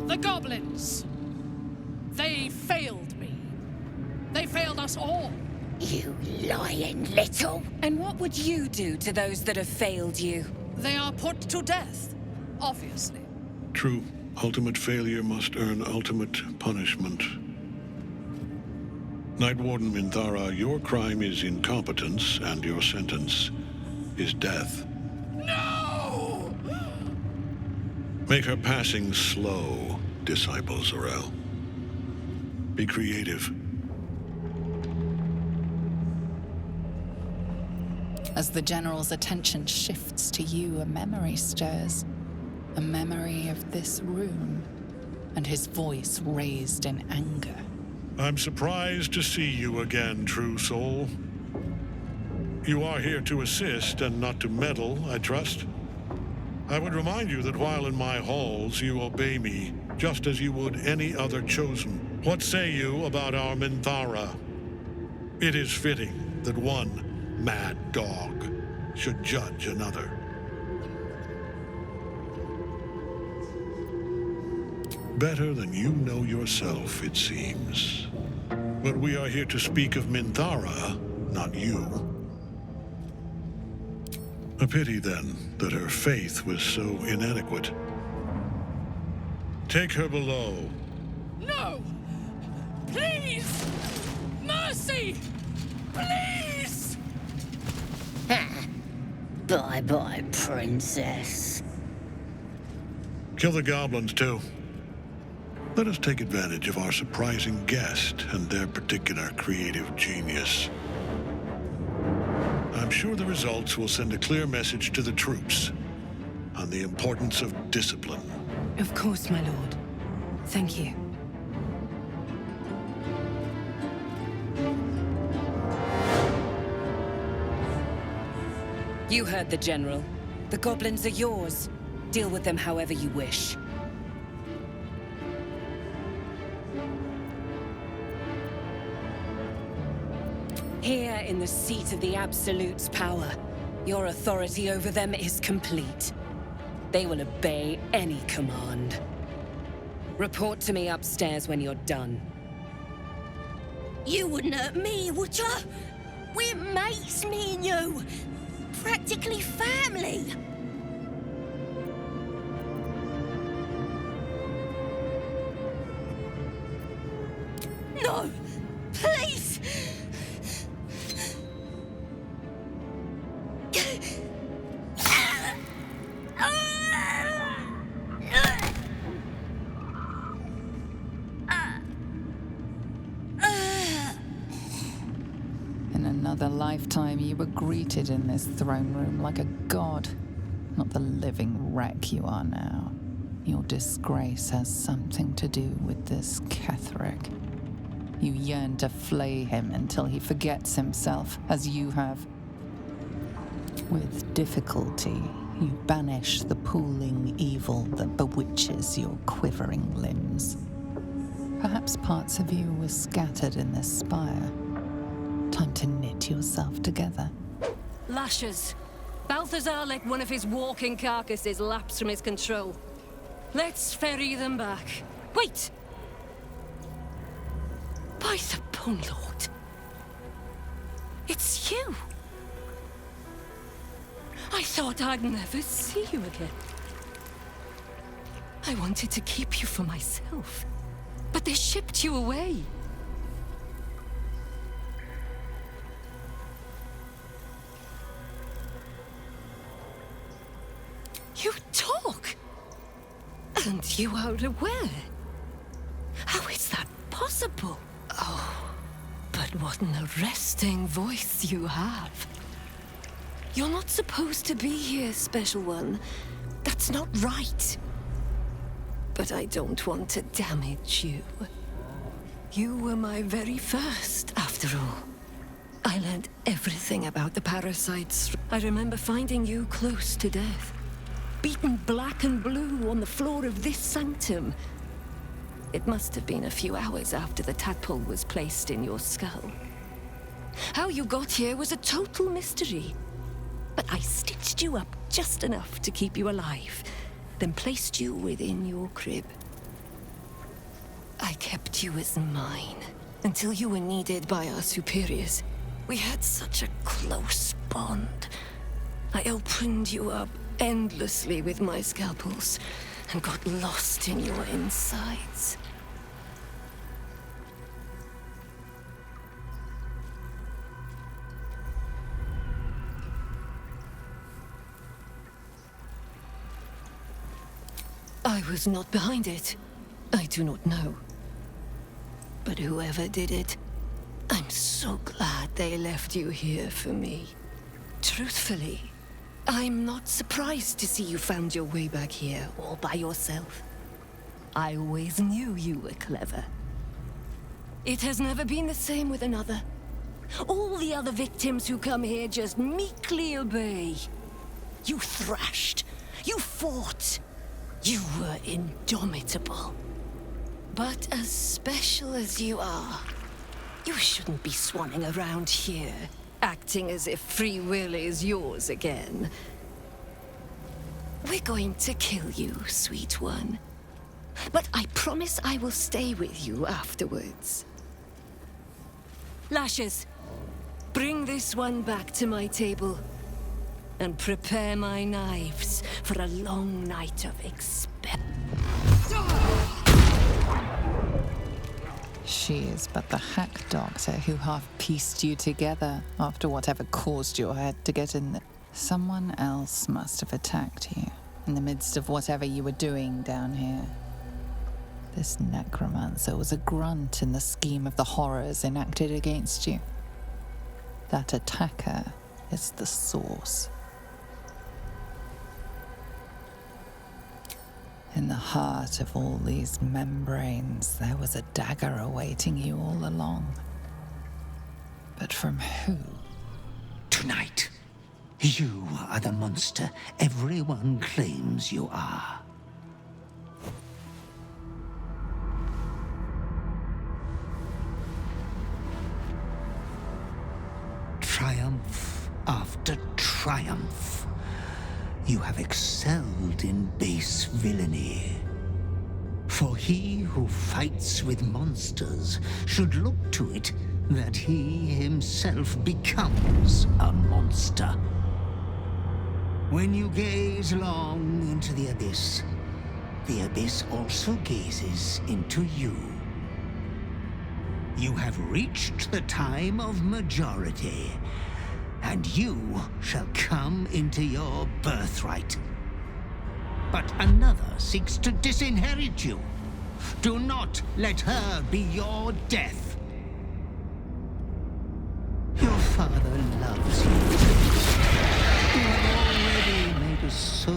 The goblins! They failed me. They failed us all. You lying little! And what would you do to those that have failed you? They are put to death, obviously. True. Ultimate failure must earn ultimate punishment. Night Warden Minthara, your crime is incompetence, and your sentence is death. No! Make her passing slow, Disciple Zorel. Be creative. As the General's attention shifts to you, a memory stirs. A memory of this room, and his voice raised in anger. I'm surprised to see you again, true soul. You are here to assist and not to meddle, I trust. I would remind you that while in my halls, you obey me, just as you would any other chosen. What say you about our Minthara? It is fitting that one mad dog should judge another. Better than you know yourself, it seems. But we are here to speak of Minthara, not you. A pity, then, that her faith was so inadequate. Take her below. No! Please! Mercy! Please! Bye-bye, princess. Kill the goblins, too. Let us take advantage of our surprising guest and their particular creative genius. I'm sure the results will send a clear message to the troops on the importance of discipline. Of course, my lord. Thank you. You heard the General. The goblins are yours. Deal with them however you wish. Here in the seat of the Absolute's power, your authority over them is complete. They will obey any command. Report to me upstairs when you're done. You wouldn't hurt me, would ya? We're mates, me and you. Practically family. No! Please! In another lifetime, you were greeted in this throne room like a god, not the living wreck you are now. Your disgrace has something to do with this Ketheric. You yearn to flay him until he forgets himself, as you have. With difficulty, you banish the pooling evil that bewitches your quivering limbs. Perhaps parts of you were scattered in this spire. Time to knit yourself together. Lashes. Balthazar let one of his walking carcasses lapse from his control. Let's ferry them back. Wait! By the Bone Lord. It's you. I thought I'd never see you again. I wanted to keep you for myself, but they shipped you away. You talk! And you are aware. How is that possible? Oh, but what an arresting voice you have. You're not supposed to be here, Special One. That's not right. But I don't want to damage you. You were my very first, after all. I learned everything about the parasites. I remember finding you close to death. Beaten black and blue on the floor of this sanctum. It must have been a few hours after the tadpole was placed in your skull. How you got here was a total mystery. But I stitched you up just enough to keep you alive, then placed you within your crib. I kept you as mine until you were needed by our superiors. We had such a close bond. I opened you up endlessly with my scalpels and got lost in your insides. I was not behind it. I do not know. But whoever did it, I'm so glad they left you here for me. Truthfully, I'm not surprised to see you found your way back here all by yourself. I always knew you were clever. It has never been the same with another. All the other victims who come here just meekly obey. You thrashed. You fought. You were indomitable. But as special as you are, you shouldn't be swanning around here, acting as if free will is yours again. We're going to kill you, sweet one. But I promise I will stay with you afterwards. Lashes, bring this one back to my table. And prepare my knives for a long night of She is but the hack doctor who half pieced you together after whatever caused your head to get in there. Someone else must have attacked you in the midst of whatever you were doing down here. This necromancer was a grunt in the scheme of the horrors enacted against you. That attacker is the source. In the heart of all these membranes, there was a dagger awaiting you all along. But from who? Tonight, you are the monster everyone claims you are. Triumph after triumph. You have excelled in base villainy. For he who fights with monsters should look to it that he himself becomes a monster. When you gaze long into the abyss also gazes into you. You have reached the time of majority, and you shall come into your birthright. But another seeks to disinherit you. Do not let her be your death. Your father loves you. You have already made us so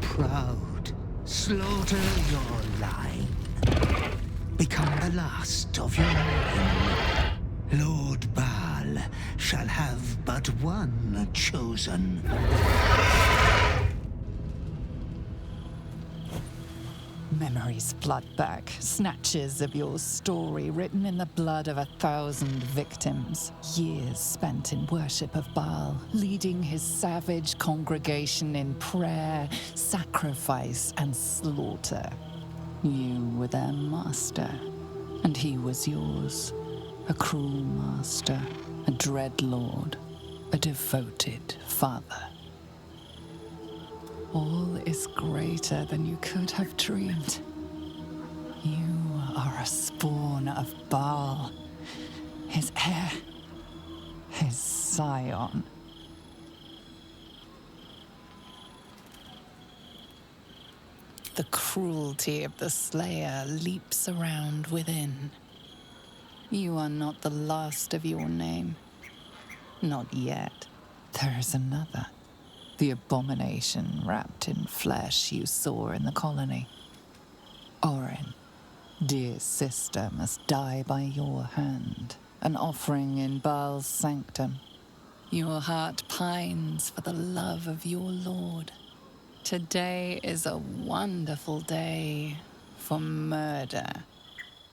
proud. Slaughter your line. Become the last of your line. Lord Baal shall have but one chosen. Memories flood back, snatches of your story written in the blood of 1,000 victims. Years spent in worship of Baal, leading his savage congregation in prayer, sacrifice, and slaughter. You were their master, and he was yours. A cruel master, a dread lord, a devoted father. All is greater than you could have dreamed. You are a spawn of Baal, his heir, his scion. The cruelty of the Slayer leaps around within. You are not the last of your name. Not yet. There is another. The abomination wrapped in flesh you saw in the colony. Orin, dear sister, must die by your hand, an offering in Baal's sanctum. Your heart pines for the love of your lord. Today is a wonderful day for murder.